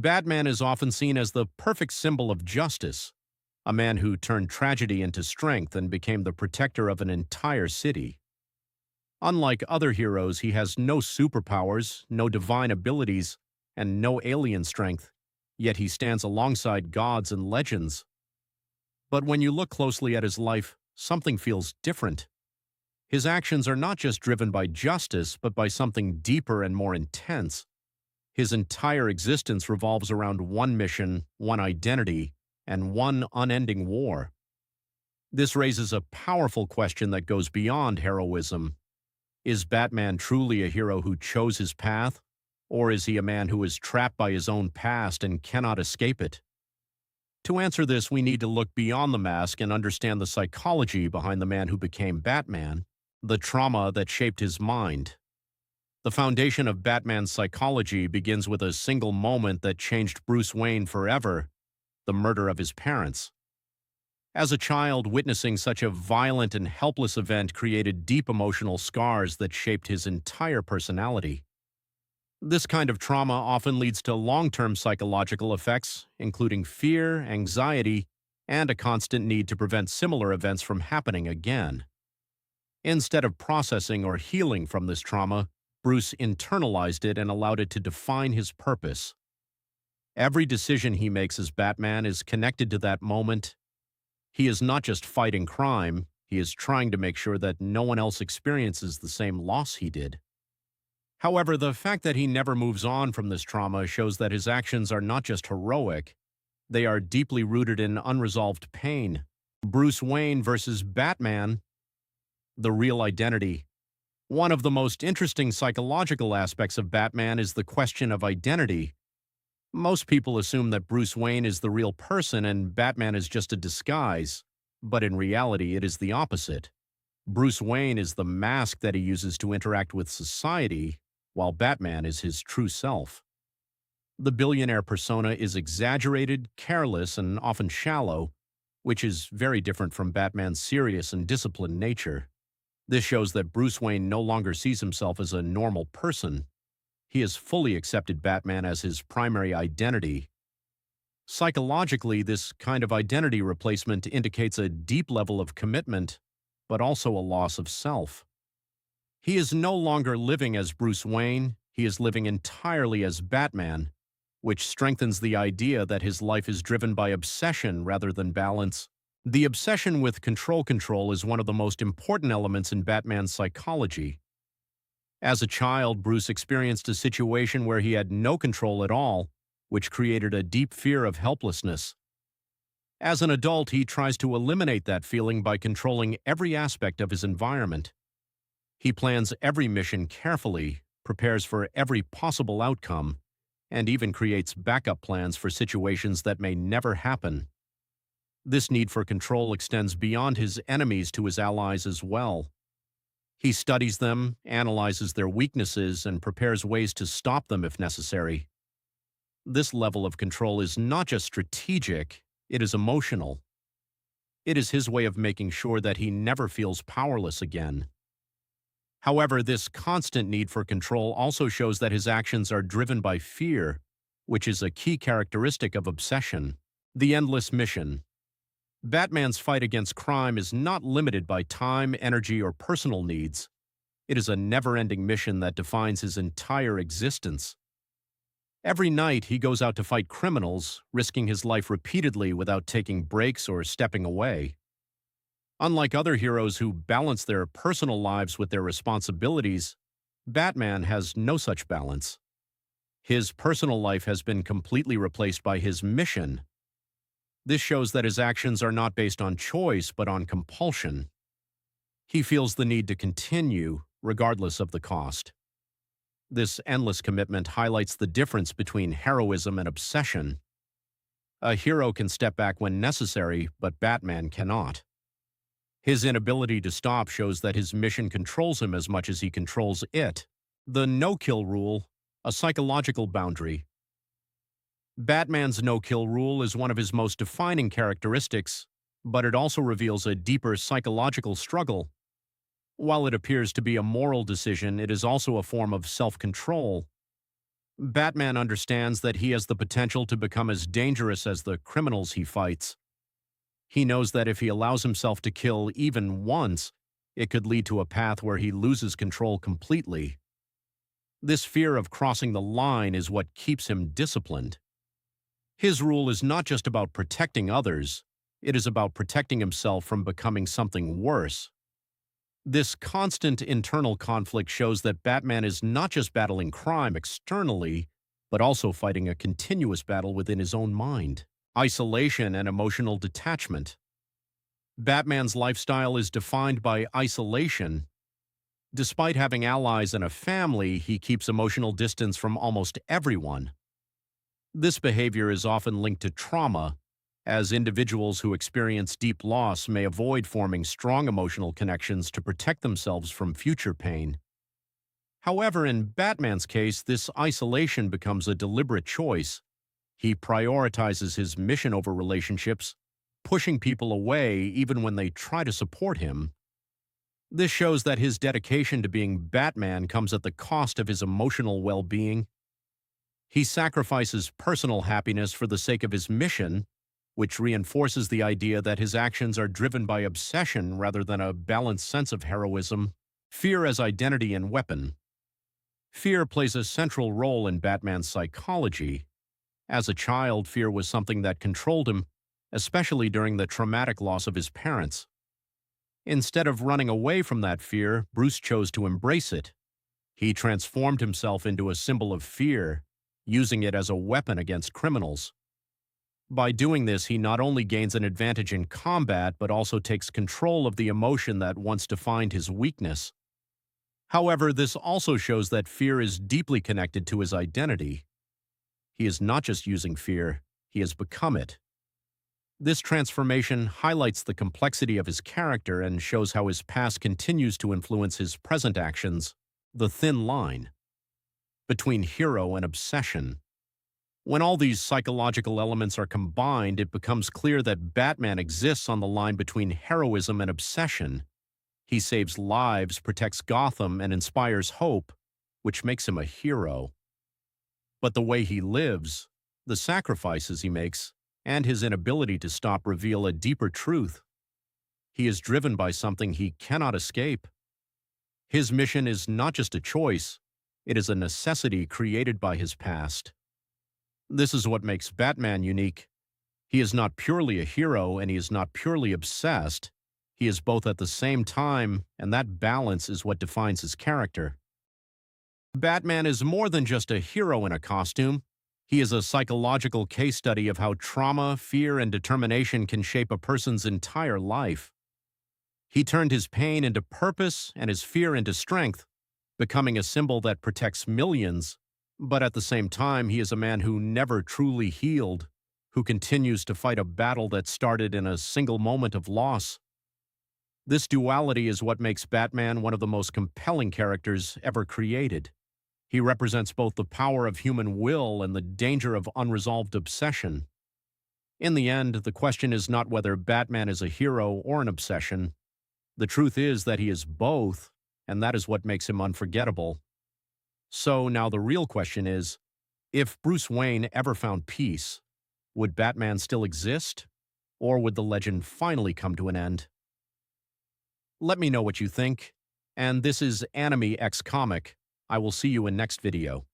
Batman is often seen as the perfect symbol of justice, a man who turned tragedy into strength and became the protector of an entire city. Unlike other heroes, he has no superpowers, no divine abilities, and no alien strength, yet he stands alongside gods and legends. But when you look closely at his life, something feels different. His actions are not just driven by justice, but by something deeper and more intense. His entire existence revolves around one mission, one identity, and one unending war. This raises a powerful question that goes beyond heroism. Is Batman truly a hero who chose his path, or is he a man who is trapped by his own past and cannot escape it? To answer this, we need to look beyond the mask and understand the psychology behind the man who became Batman, the trauma that shaped his mind. The foundation of Batman's psychology begins with a single moment that changed Bruce Wayne forever: the murder of his parents. As a child, witnessing such a violent and helpless event created deep emotional scars that shaped his entire personality. This kind of trauma often leads to long-term psychological effects, including fear, anxiety, and a constant need to prevent similar events from happening again. Instead of processing or healing from this trauma, Bruce internalized it and allowed it to define his purpose. Every decision he makes as Batman is connected to that moment. He is not just fighting crime, he is trying to make sure that no one else experiences the same loss he did. However, the fact that he never moves on from this trauma shows that his actions are not just heroic, they are deeply rooted in unresolved pain. Bruce Wayne versus Batman, the real identity. One of the most interesting psychological aspects of Batman is the question of identity. Most people assume that Bruce Wayne is the real person and Batman is just a disguise, but in reality it is the opposite. Bruce Wayne is the mask that he uses to interact with society, while Batman is his true self. The billionaire persona is exaggerated, careless, and often shallow, which is very different from Batman's serious and disciplined nature. This shows that Bruce Wayne no longer sees himself as a normal person. He has fully accepted Batman as his primary identity. Psychologically, this kind of identity replacement indicates a deep level of commitment, but also a loss of self. He is no longer living as Bruce Wayne, he is living entirely as Batman, which strengthens the idea that his life is driven by obsession rather than balance. The obsession with control is one of the most important elements in Batman's psychology. As a child, Bruce experienced a situation where he had no control at all, which created a deep fear of helplessness. As an adult, he tries to eliminate that feeling by controlling every aspect of his environment. He plans every mission carefully, prepares for every possible outcome, and even creates backup plans for situations that may never happen. This need for control extends beyond his enemies to his allies as well. He studies them, analyzes their weaknesses, and prepares ways to stop them if necessary. This level of control is not just strategic, it is emotional. It is his way of making sure that he never feels powerless again. However, this constant need for control also shows that his actions are driven by fear, which is a key characteristic of obsession. The endless mission. Batman's fight against crime is not limited by time, energy, or personal needs. It is a never-ending mission that defines his entire existence. Every night, he goes out to fight criminals, risking his life repeatedly without taking breaks or stepping away. Unlike other heroes who balance their personal lives with their responsibilities, Batman has no such balance. His personal life has been completely replaced by his mission. This shows that his actions are not based on choice but on compulsion. He feels the need to continue, regardless of the cost. This endless commitment highlights the difference between heroism and obsession. A hero can step back when necessary, but Batman cannot. His inability to stop shows that his mission controls him as much as he controls it. The no-kill rule, a psychological boundary. Batman's no-kill rule is one of his most defining characteristics, but it also reveals a deeper psychological struggle. While it appears to be a moral decision, it is also a form of self-control. Batman understands that he has the potential to become as dangerous as the criminals he fights. He knows that if he allows himself to kill even once, it could lead to a path where he loses control completely. This fear of crossing the line is what keeps him disciplined. His rule is not just about protecting others, it is about protecting himself from becoming something worse. This constant internal conflict shows that Batman is not just battling crime externally, but also fighting a continuous battle within his own mind. Isolation and emotional detachment. Batman's lifestyle is defined by isolation. Despite having allies and a family, he keeps emotional distance from almost everyone. This behavior is often linked to trauma, as individuals who experience deep loss may avoid forming strong emotional connections to protect themselves from future pain. However, in Batman's case, this isolation becomes a deliberate choice. He prioritizes his mission over relationships, pushing people away even when they try to support him. This shows that his dedication to being Batman comes at the cost of his emotional well-being. He sacrifices personal happiness for the sake of his mission, which reinforces the idea that his actions are driven by obsession rather than a balanced sense of heroism. Fear as identity and weapon. Fear plays a central role in Batman's psychology. As a child, fear was something that controlled him, especially during the traumatic loss of his parents. Instead of running away from that fear, Bruce chose to embrace it. He transformed himself into a symbol of fear, using it as a weapon against criminals. By doing this, he not only gains an advantage in combat, but also takes control of the emotion that once defined his weakness. However, this also shows that fear is deeply connected to his identity. He is not just using fear, he has become it. This transformation highlights the complexity of his character and shows how his past continues to influence his present actions, the thin line between hero and obsession. When all these psychological elements are combined, it becomes clear that Batman exists on the line between heroism and obsession. He saves lives, protects Gotham, and inspires hope, which makes him a hero. But the way he lives, the sacrifices he makes, and his inability to stop reveal a deeper truth. He is driven by something he cannot escape. His mission is not just a choice, it is a necessity created by his past. This is what makes Batman unique. He is not purely a hero and he is not purely obsessed. He is both at the same time, and that balance is what defines his character. Batman is more than just a hero in a costume. He is a psychological case study of how trauma, fear, and determination can shape a person's entire life. He turned his pain into purpose and his fear into strength, becoming a symbol that protects millions. But at the same time, he is a man who never truly healed, who continues to fight a battle that started in a single moment of loss. This duality is what makes Batman one of the most compelling characters ever created. He represents both the power of human will and the danger of unresolved obsession. In the end, the question is not whether Batman is a hero or an obsession. The truth is that he is both, and that is what makes him unforgettable. So now the real question is, if Bruce Wayne ever found peace, would Batman still exist, or would the legend finally come to an end? Let me know what you think, and this is Anime X Comic. I will see you in next video.